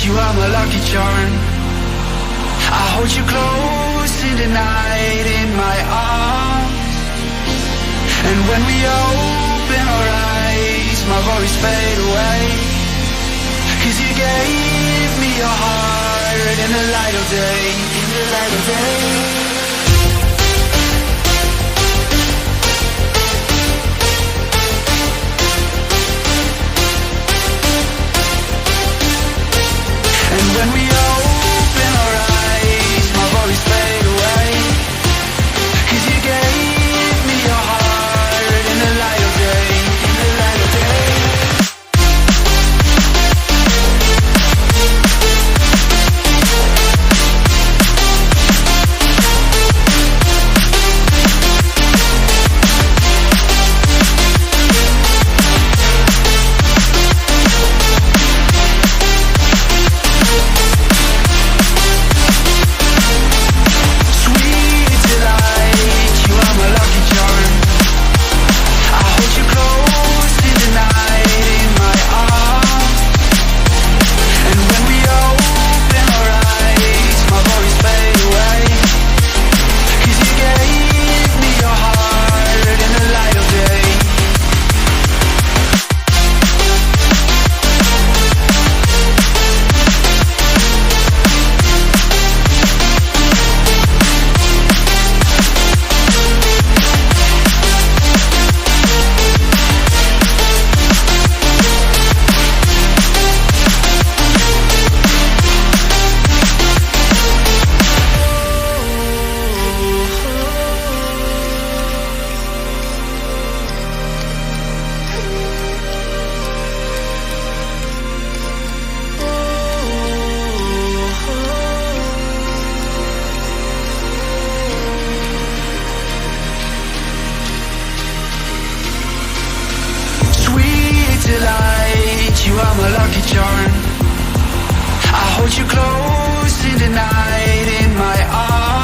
you are my lucky charm. I hold you close in the night in my arms. And when we open our eyes, my worries fade away. 'Cause you gave me your heart in the light of day, in the light of day. And when we open our eyes, my worries fade away. 'Cause you gave me your heart in the light of day, in the light of day. Delight, you are my lucky charm. I hold you close in the night in my arms.